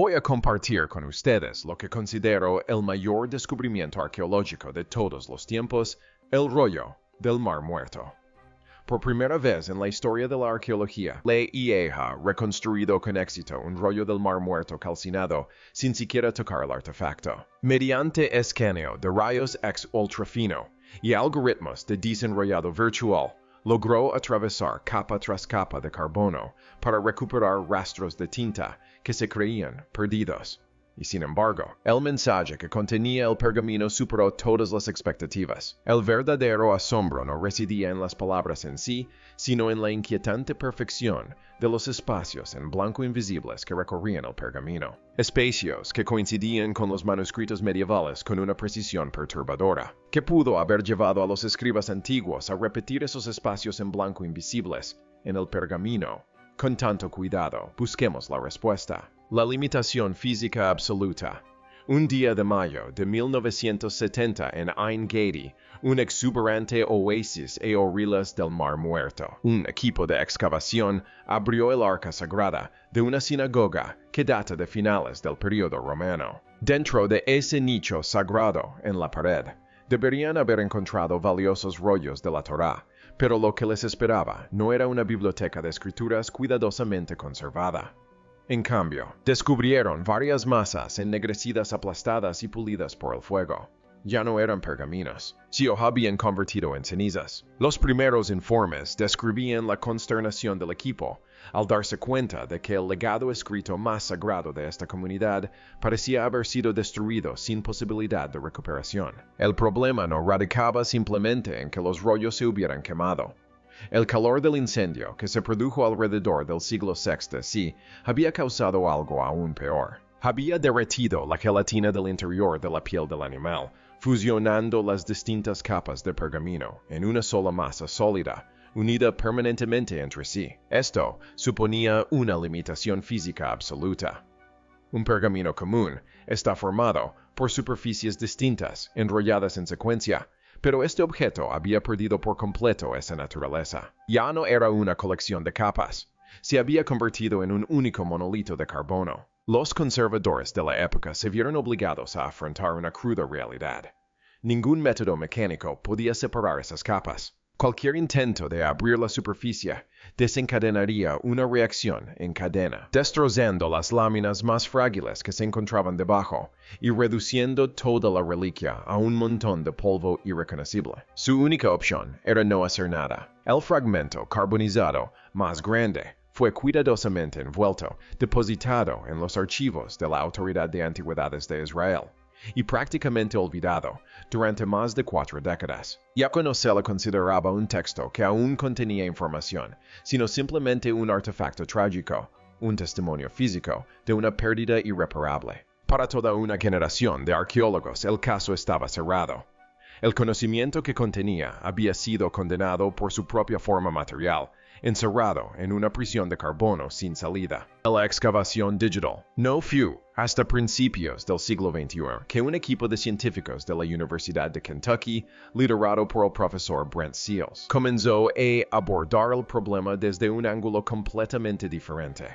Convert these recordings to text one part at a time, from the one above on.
Voy a compartir con ustedes lo que considero el mayor descubrimiento arqueológico de todos los tiempos, el rollo del Mar Muerto. Por primera vez en la historia de la arqueología, la IEA ha reconstruido con éxito un rollo del Mar Muerto calcinado sin siquiera tocar el artefacto. Mediante escaneo de rayos X ultrafino y algoritmos de desenrollado virtual, logró atravesar capa tras capa de carbono para recuperar rastros de tinta que se creían perdidos. Y sin embargo, el mensaje que contenía el pergamino superó todas las expectativas. El verdadero asombro no residía en las palabras en sí, sino en la inquietante perfección de los espacios en blanco invisibles que recorrían el pergamino. Espacios que coincidían con los manuscritos medievales con una precisión perturbadora, que pudo haber llevado a los escribas antiguos a repetir esos espacios en blanco invisibles en el pergamino. Con tanto cuidado, busquemos la respuesta. La limitación física absoluta. Un día de mayo de 1970 en Ain Gedi, un exuberante oasis a orillas del Mar Muerto. Un equipo de excavación abrió el arca sagrada de una sinagoga que data de finales del período romano. Dentro de ese nicho sagrado en la pared, deberían haber encontrado valiosos rollos de la Torá, pero lo que les esperaba no era una biblioteca de escrituras cuidadosamente conservada. En cambio, descubrieron varias masas ennegrecidas, aplastadas y pulidas por el fuego. Ya no eran pergaminos, se habían convertido en cenizas. Los primeros informes describían la consternación del equipo al darse cuenta de que el legado escrito más sagrado de esta comunidad parecía haber sido destruido sin posibilidad de recuperación. El problema no radicaba simplemente en que los rollos se hubieran quemado. El calor del incendio que se produjo alrededor del siglo VI sí había causado algo aún peor. Había derretido la gelatina del interior de la piel del animal, fusionando las distintas capas de pergamino en una sola masa sólida, unida permanentemente entre sí. Esto suponía una limitación física absoluta. Un pergamino común está formado por superficies distintas, enrolladas en secuencia, pero este objeto había perdido por completo esa naturaleza. Ya no era una colección de capas, se había convertido en un único monolito de carbono. Los conservadores de la época se vieron obligados a afrontar una cruda realidad. Ningún método mecánico podía separar esas capas. Cualquier intento de abrir la superficie desencadenaría una reacción en cadena, destrozando las láminas más frágiles que se encontraban debajo y reduciendo toda la reliquia a un montón de polvo irreconocible. Su única opción era no hacer nada. El fragmento carbonizado más grande fue cuidadosamente envuelto, depositado en los archivos de la Autoridad de Antigüedades de Israel y prácticamente olvidado durante más de 4 décadas. Ya no se le consideraba un texto que aún contenía información, sino simplemente un artefacto trágico, un testimonio físico de una pérdida irreparable. Para toda una generación de arqueólogos el caso estaba cerrado. El conocimiento que contenía había sido condenado por su propia forma material, encerrado en una prisión de carbono sin salida. La excavación digital. No fue hasta principios del siglo XXI que un equipo de científicos de la Universidad de Kentucky, liderado por el profesor Brent Seals, comenzó a abordar el problema desde un ángulo completamente diferente.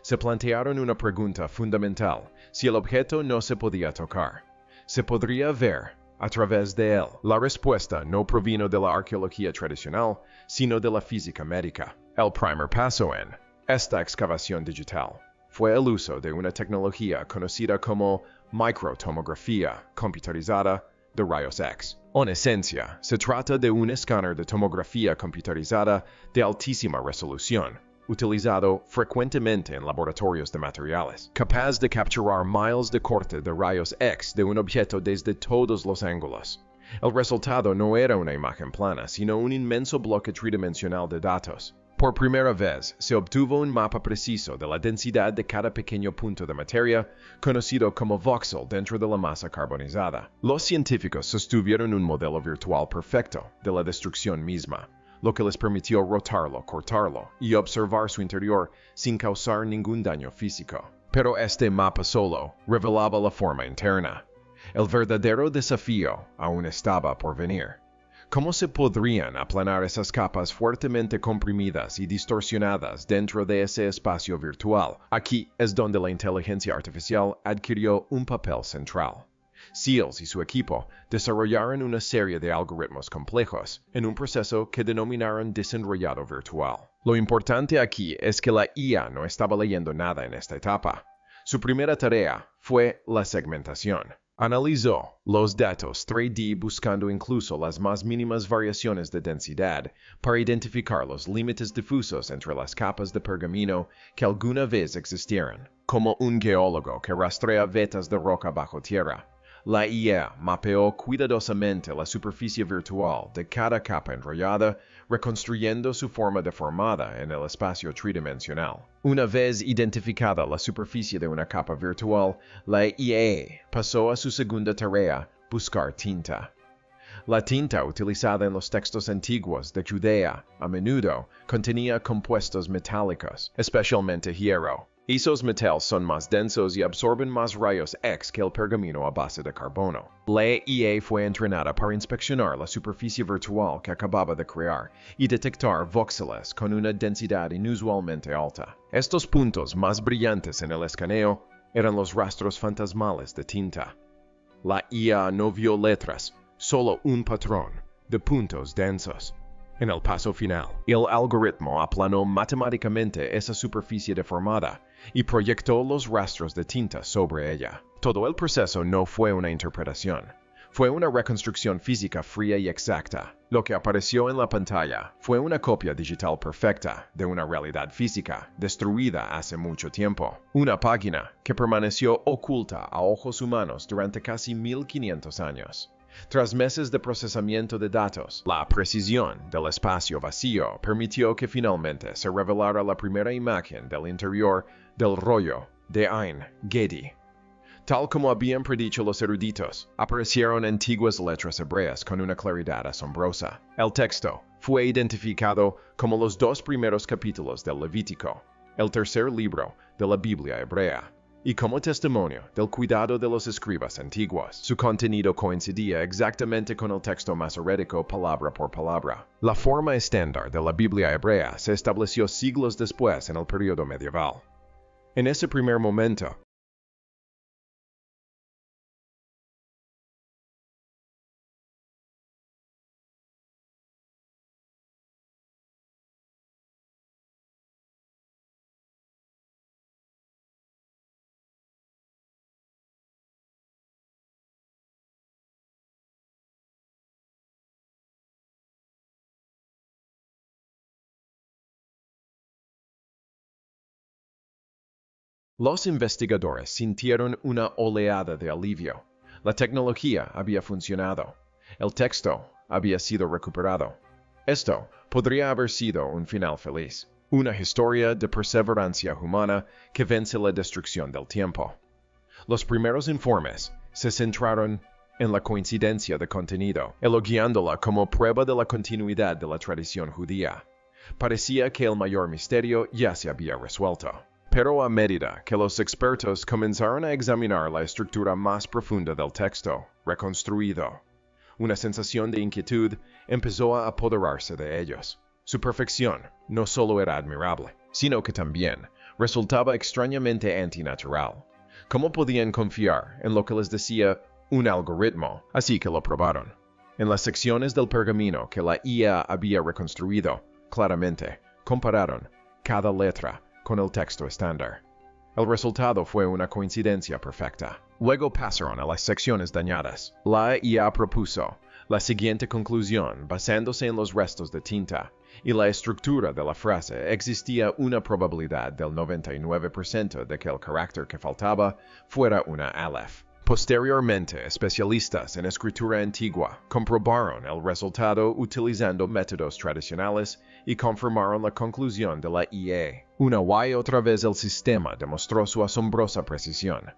Se plantearon una pregunta fundamental: si el objeto no se podía tocar, ¿se podría ver a través de él? La respuesta no provino de la arqueología tradicional, sino de la física médica. El primer paso en esta excavación digital fue el uso de una tecnología conocida como microtomografía computarizada de rayos X. En esencia, se trata de un escáner de tomografía computarizada de altísima resolución, utilizado frecuentemente en laboratorios de materiales, capaz de capturar miles de corte de rayos X de un objeto desde todos los ángulos. El resultado no era una imagen plana, sino un inmenso bloque tridimensional de datos. Por primera vez, se obtuvo un mapa preciso de la densidad de cada pequeño punto de materia, conocido como voxel dentro de la masa carbonizada. Los científicos sostuvieron un modelo virtual perfecto de la destrucción misma, lo que les permitió rotarlo, cortarlo y observar su interior sin causar ningún daño físico. Pero este mapa solo revelaba la forma interna. El verdadero desafío aún estaba por venir. ¿Cómo se podrían aplanar esas capas fuertemente comprimidas y distorsionadas dentro de ese espacio virtual? Aquí es donde la inteligencia artificial adquirió un papel central. Seals y su equipo desarrollaron una serie de algoritmos complejos en un proceso que denominaron desenrollado virtual. Lo importante aquí es que la IA no estaba leyendo nada en esta etapa. Su primera tarea fue la segmentación. Analizó los datos 3D buscando incluso las más mínimas variaciones de densidad para identificar los límites difusos entre las capas de pergamino que alguna vez existieron. Como un geólogo que rastrea vetas de roca bajo tierra, la IA mapeó cuidadosamente la superficie virtual de cada capa enrollada, reconstruyendo su forma deformada en el espacio tridimensional. Una vez identificada la superficie de una capa virtual, la IA pasó a su segunda tarea, buscar tinta. La tinta utilizada en los textos antiguos de Judea a menudo contenía compuestos metálicos, especialmente hierro. Esos metales son más densos y absorben más rayos X que el pergamino a base de carbono. La IA fue entrenada para inspeccionar la superficie virtual que acababa de crear y detectar voxeles con una densidad inusualmente alta. Estos puntos más brillantes en el escaneo eran los rastros fantasmales de tinta. La IA no vio letras, solo un patrón de puntos densos. En el paso final, el algoritmo aplanó matemáticamente esa superficie deformada y proyectó los rastros de tinta sobre ella. Todo el proceso no fue una interpretación, fue una reconstrucción física fría y exacta. Lo que apareció en la pantalla fue una copia digital perfecta de una realidad física destruida hace mucho tiempo. Una página que permaneció oculta a ojos humanos durante casi 1500 años. Tras meses de procesamiento de datos, la precisión del espacio vacío permitió que finalmente se revelara la primera imagen del interior del rollo de Ein Gedi. Tal como habían predicho los eruditos, aparecieron antiguas letras hebreas con una claridad asombrosa. El texto fue identificado como los 2 primeros capítulos del Levítico, el tercer libro de la Biblia hebrea, y como testimonio del cuidado de los escribas antiguos. Su contenido coincidía exactamente con el texto masorético palabra por palabra. La forma estándar de la Biblia hebrea se estableció siglos después en el periodo medieval. En ese primer momento, los investigadores sintieron una oleada de alivio. La tecnología había funcionado. El texto había sido recuperado. Esto podría haber sido un final feliz. Una historia de perseverancia humana que vence la destrucción del tiempo. Los primeros informes se centraron en la coincidencia de contenido, elogiándola como prueba de la continuidad de la tradición judía. Parecía que el mayor misterio ya se había resuelto. Pero a medida que los expertos comenzaron a examinar la estructura más profunda del texto reconstruido, una sensación de inquietud empezó a apoderarse de ellos. Su perfección no solo era admirable, sino que también resultaba extrañamente antinatural. ¿Cómo podían confiar en lo que les decía un algoritmo? Así que lo probaron. En las secciones del pergamino que la IA había reconstruido, claramente compararon cada letra con el texto estándar. El resultado fue una coincidencia perfecta. Luego pasaron a las secciones dañadas. La IA propuso la siguiente conclusión basándose en los restos de tinta y la estructura de la frase. Existía una probabilidad del 99% de que el carácter que faltaba fuera una aleph. Posteriormente, especialistas en escritura antigua comprobaron el resultado utilizando métodos tradicionales y confirmaron la conclusión de la IA. Una y otra vez el sistema demostró su asombrosa precisión.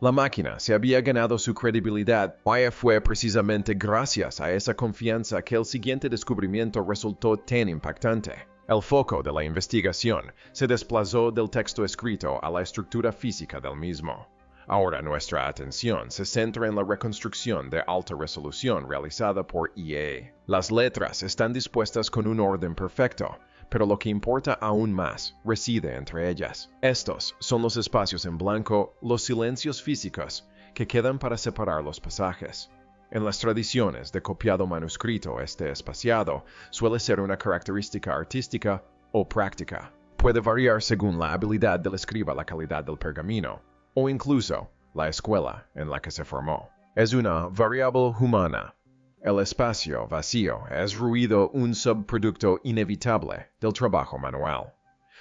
La máquina se había ganado su credibilidad. Fue precisamente gracias a esa confianza que el siguiente descubrimiento resultó tan impactante. El foco de la investigación se desplazó del texto escrito a la estructura física del mismo. Ahora nuestra atención se centra en la reconstrucción de alta resolución realizada por IEA. Las letras están dispuestas con un orden perfecto, pero lo que importa aún más reside entre ellas. Estos son los espacios en blanco, los silencios físicos, que quedan para separar los pasajes. En las tradiciones de copiado manuscrito, este espaciado suele ser una característica artística o práctica. Puede variar según la habilidad del escriba, la calidad del pergamino, o incluso la escuela en la que se formó. Es una variable humana. El espacio vacío es ruido, un subproducto inevitable del trabajo manual.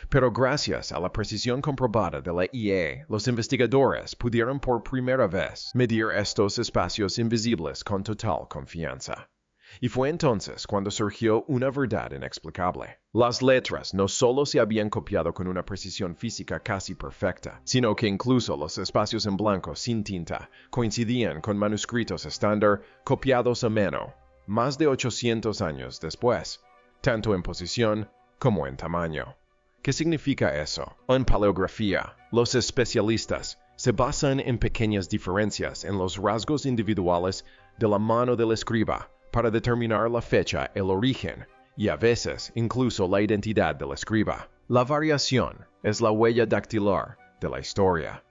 Pero gracias a la precisión comprobada de la IEA, los investigadores pudieron por primera vez medir estos espacios invisibles con total confianza. Y fue entonces cuando surgió una verdad inexplicable. Las letras no solo se habían copiado con una precisión física casi perfecta, sino que incluso los espacios en blanco sin tinta coincidían con manuscritos estándar copiados a mano, más de 800 años después, tanto en posición como en tamaño. ¿Qué significa eso? En paleografía, los especialistas se basan en pequeñas diferencias en los rasgos individuales de la mano del escriba para determinar la fecha, el origen y a veces incluso la identidad del escriba. La variación es la huella dactilar de la historia.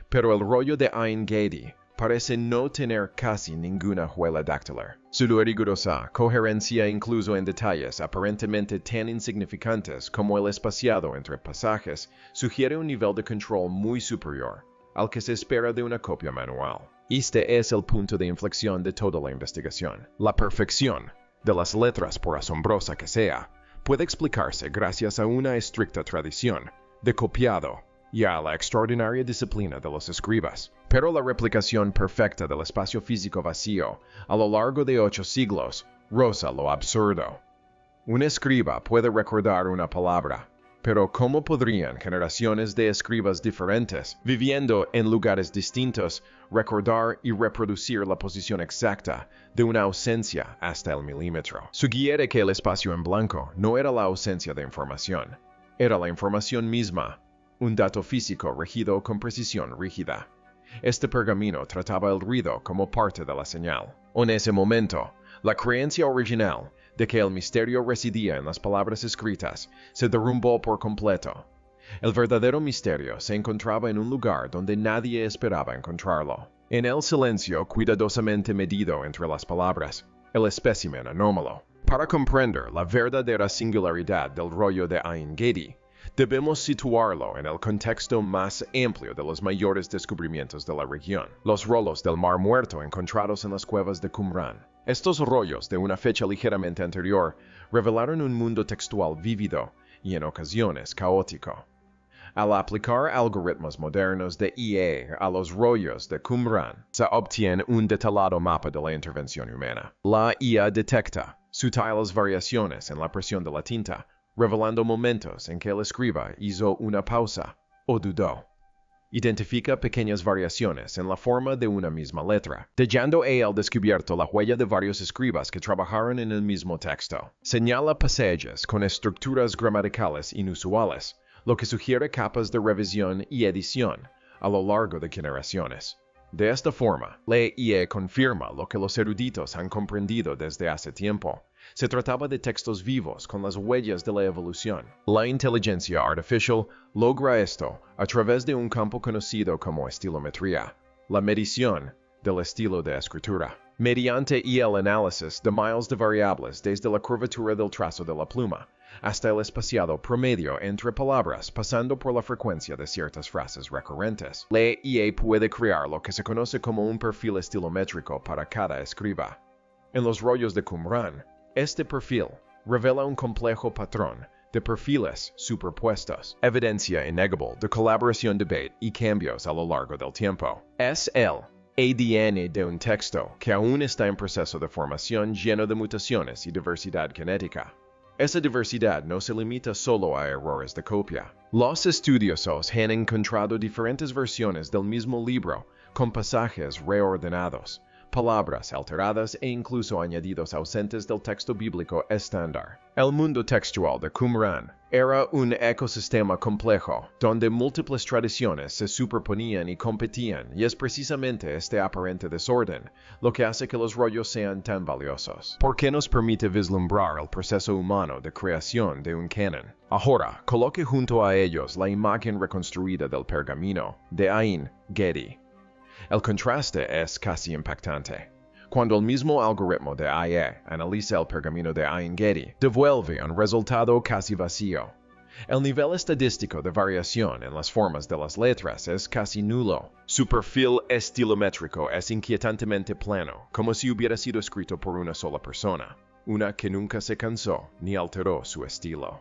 Pero el rollo de Ain-Gedi parece no tener casi ninguna huella dactilar. Su rigurosa coherencia incluso en detalles aparentemente tan insignificantes como el espaciado entre pasajes sugiere un nivel de control muy superior al que se espera de una copia manual. Este es el punto de inflexión de toda la investigación. La perfección de las letras, por asombrosa que sea, puede explicarse gracias a una estricta tradición de copiado y a la extraordinaria disciplina de los escribas. Pero la replicación perfecta del espacio físico vacío a lo largo de 8 siglos roza lo absurdo. Un escriba puede recordar una palabra, pero ¿cómo podrían generaciones de escribas diferentes, viviendo en lugares distintos, recordar y reproducir la posición exacta de una ausencia hasta el milímetro? Sugiere que el espacio en blanco no era la ausencia de información, era la información misma, un dato físico regido con precisión rígida. Este pergamino trataba el ruido como parte de la señal. En ese momento, la creencia original de que el misterio residía en las palabras escritas se derrumbó por completo. El verdadero misterio se encontraba en un lugar donde nadie esperaba encontrarlo. En el silencio cuidadosamente medido entre las palabras, el espécimen anómalo. Para comprender la verdadera singularidad del rollo de Ain-Gedi, debemos situarlo en el contexto más amplio de los mayores descubrimientos de la región, los rolos del Mar Muerto encontrados en las cuevas de Qumran. Estos rollos, de una fecha ligeramente anterior, revelaron un mundo textual vívido y en ocasiones caótico. Al aplicar algoritmos modernos de IEA a los rollos de Qumran, se obtiene un detallado mapa de la intervención humana. La IA detecta sutiles variaciones en la presión de la tinta, revelando momentos en que el escriba hizo una pausa o dudó. Identifica pequeñas variaciones en la forma de una misma letra, dejando al descubierto la huella de varios escribas que trabajaron en el mismo texto. Señala pasajes con estructuras gramaticales inusuales, lo que sugiere capas de revisión y edición a lo largo de generaciones. De esta forma, la IE confirma lo que los eruditos han comprendido desde hace tiempo. Se trataba de textos vivos con las huellas de la evolución. La inteligencia artificial logra esto a través de un campo conocido como estilometría, la medición del estilo de escritura. Mediante el análisis de miles de variables desde la curvatura del trazo de la pluma hasta el espaciado promedio entre palabras, pasando por la frecuencia de ciertas frases recurrentes, la IA puede crear lo que se conoce como un perfil estilométrico para cada escriba. En los rollos de Qumran, este perfil revela un complejo patrón de perfiles superpuestos, evidencia innegable de colaboración, debate y cambios a lo largo del tiempo. Es el ADN de un texto que aún está en proceso de formación, lleno de mutaciones y diversidad genética. Esa diversidad no se limita solo a errores de copia. Los estudiosos han encontrado diferentes versiones del mismo libro con pasajes reordenados, palabras alteradas e incluso añadidos ausentes del texto bíblico estándar. El mundo textual de Qumran era un ecosistema complejo, donde múltiples tradiciones se superponían y competían, y es precisamente este aparente desorden lo que hace que los rollos sean tan valiosos. Porque nos permite vislumbrar el proceso humano de creación de un canon. Ahora, coloque junto a ellos la imagen reconstruida del pergamino de Ain Gedi. El contraste es casi impactante. Cuando el mismo algoritmo de AE analiza el pergamino de Ain Gedi, devuelve un resultado casi vacío. El nivel estadístico de variación en las formas de las letras es casi nulo. Su perfil estilométrico es inquietantemente plano, como si hubiera sido escrito por una sola persona, una que nunca se cansó ni alteró su estilo.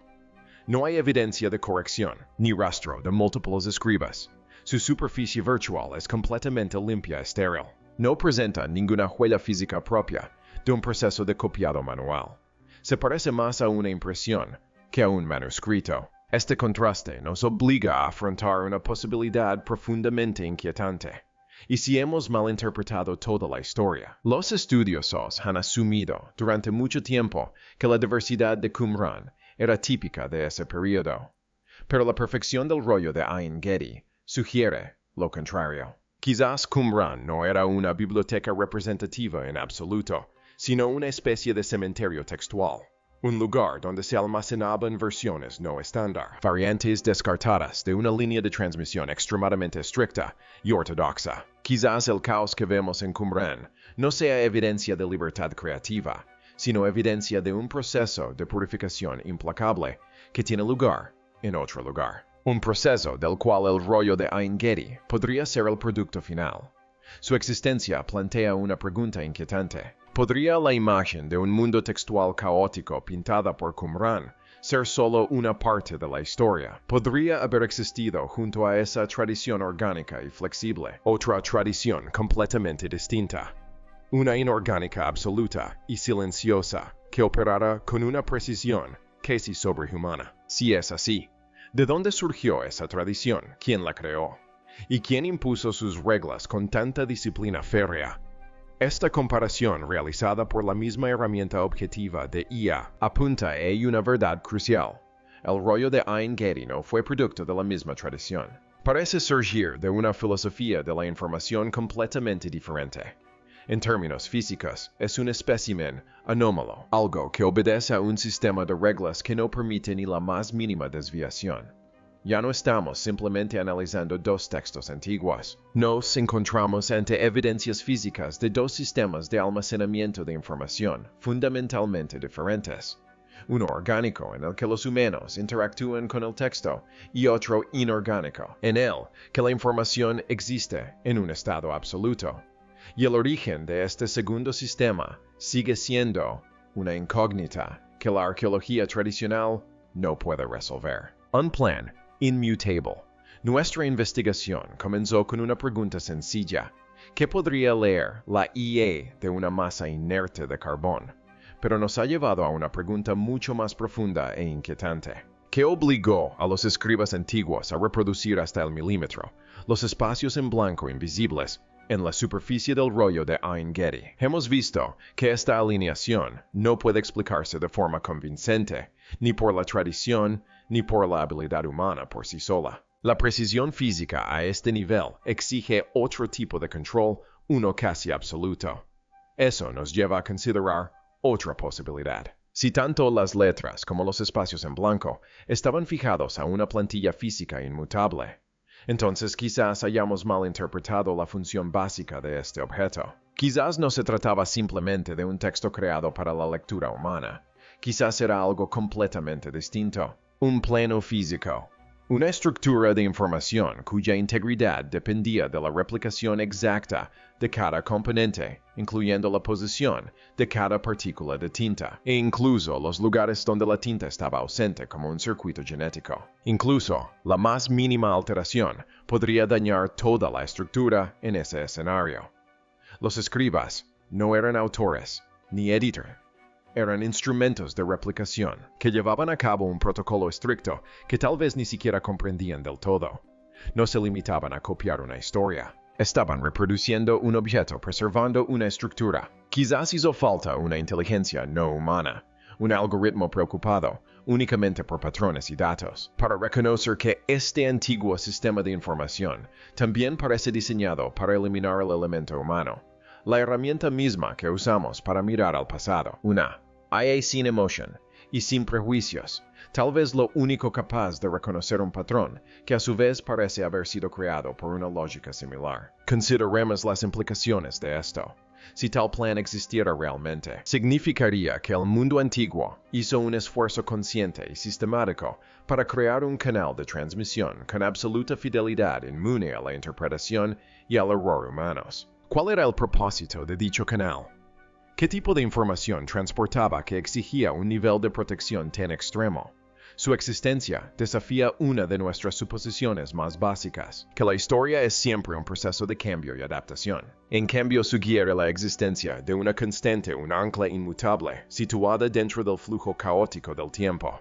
No hay evidencia de corrección, ni rastro de múltiples escribas. Su superficie virtual es completamente limpia y estéril. No presenta ninguna huella física propia de un proceso de copiado manual. Se parece más a una impresión que a un manuscrito. Este contraste nos obliga a afrontar una posibilidad profundamente inquietante. Y si hemos malinterpretado toda la historia, los estudiosos han asumido durante mucho tiempo que la diversidad de Qumran era típica de ese periodo. Pero la perfección del rollo de Ain Gedi sugiere lo contrario. Quizás Qumran no era una biblioteca representativa en absoluto, sino una especie de cementerio textual. Un lugar donde se almacenaban versiones no estándar, variantes descartadas de una línea de transmisión extremadamente estricta y ortodoxa. Quizás el caos que vemos en Qumran no sea evidencia de libertad creativa, sino evidencia de un proceso de purificación implacable que tiene lugar en otro lugar. Un proceso del cual el rollo de Ain Gedi podría ser el producto final. Su existencia plantea una pregunta inquietante. ¿Podría la imagen de un mundo textual caótico pintada por Qumran ser solo una parte de la historia? ¿Podría haber existido junto a esa tradición orgánica y flexible otra tradición completamente distinta? Una inorgánica absoluta y silenciosa que operara con una precisión casi sobrehumana. Si es así, ¿de dónde surgió esa tradición? ¿Quién la creó? ¿Y quién impuso sus reglas con tanta disciplina férrea? Esta comparación realizada por la misma herramienta objetiva de IA apunta a una verdad crucial. El rollo de Ain Gedi no fue producto de la misma tradición. Parece surgir de una filosofía de la información completamente diferente. En términos físicos, es un espécimen anómalo, algo que obedece a un sistema de reglas que no permite ni la más mínima desviación. Ya no estamos simplemente analizando dos textos antiguos. Nos encontramos ante evidencias físicas de dos sistemas de almacenamiento de información fundamentalmente diferentes. Uno orgánico en el que los humanos interactúan con el texto y otro inorgánico en el que la información existe en un estado absoluto. Y el origen de este segundo sistema sigue siendo una incógnita que la arqueología tradicional no puede resolver. Un plan inmutable. Nuestra investigación comenzó con una pregunta sencilla. ¿Qué podría leer la IA de una masa inerte de carbón? Pero nos ha llevado a una pregunta mucho más profunda e inquietante. ¿Qué obligó a los escribas antiguos a reproducir hasta el milímetro los espacios en blanco invisibles en la superficie del rollo de Ain Gedi? Hemos visto que esta alineación no puede explicarse de forma convincente, ni por la tradición, ni por la habilidad humana por sí sola. La precisión física a este nivel exige otro tipo de control, uno casi absoluto. Eso nos lleva a considerar otra posibilidad. Si tanto las letras como los espacios en blanco estaban fijados a una plantilla física inmutable, entonces quizás hayamos malinterpretado la función básica de este objeto. Quizás no se trataba simplemente de un texto creado para la lectura humana. Quizás era algo completamente distinto. Un plano físico. Una estructura de información cuya integridad dependía de la replicación exacta de cada componente, incluyendo la posición de cada partícula de tinta, e incluso los lugares donde la tinta estaba ausente como un circuito genético. Incluso, la más mínima alteración podría dañar toda la estructura en ese escenario. Los escribas no eran autores, ni editores. Eran instrumentos de replicación que llevaban a cabo un protocolo estricto que tal vez ni siquiera comprendían del todo. No se limitaban a copiar una historia. Estaban reproduciendo un objeto, preservando una estructura. Quizás hizo falta una inteligencia no humana, un algoritmo preocupado únicamente por patrones y datos, para reconocer que este antiguo sistema de información también parece diseñado para eliminar el elemento humano, la herramienta misma que usamos para mirar al pasado. Una IA sin emoción y sin prejuicios, tal vez lo único capaz de reconocer un patrón que a su vez parece haber sido creado por una lógica similar. Consideremos las implicaciones de esto. Si tal plan existiera realmente, significaría que el mundo antiguo hizo un esfuerzo consciente y sistemático para crear un canal de transmisión con absoluta fidelidad inmune a la interpretación y al error humanos. ¿Cuál era el propósito de dicho canal? ¿Qué tipo de información transportaba que exigía un nivel de protección tan extremo? Su existencia desafía una de nuestras suposiciones más básicas, que la historia es siempre un proceso de cambio y adaptación. En cambio, sugiere la existencia de una constante, un ancla inmutable, situada dentro del flujo caótico del tiempo.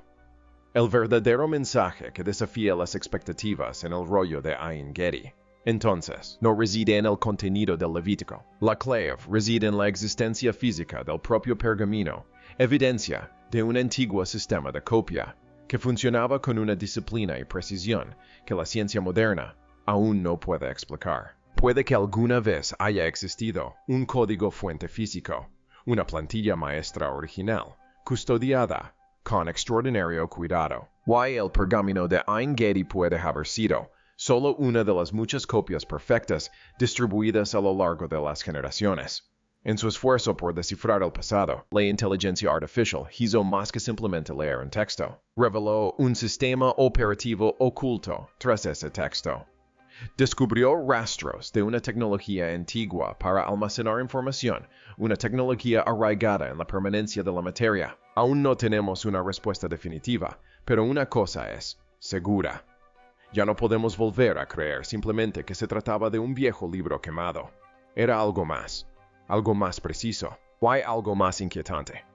El verdadero mensaje que desafía las expectativas en el rollo de Ein Gedi, entonces, no reside en el contenido del Levítico. La clave reside en la existencia física del propio pergamino, evidencia de un antiguo sistema de copia, que funcionaba con una disciplina y precisión que la ciencia moderna aún no puede explicar. Puede que alguna vez haya existido un código fuente físico, una plantilla maestra original, custodiada con extraordinario cuidado. El pergamino de Ein Gedi puede haber sido solo una de las muchas copias perfectas distribuidas a lo largo de las generaciones. En su esfuerzo por descifrar el pasado, la inteligencia artificial hizo más que simplemente leer un texto. Reveló un sistema operativo oculto tras ese texto. Descubrió rastros de una tecnología antigua para almacenar información, una tecnología arraigada en la permanencia de la materia. Aún no tenemos una respuesta definitiva, pero una cosa es segura. Ya no podemos volver a creer simplemente que se trataba de un viejo libro quemado. Era algo más preciso, o hay algo más inquietante.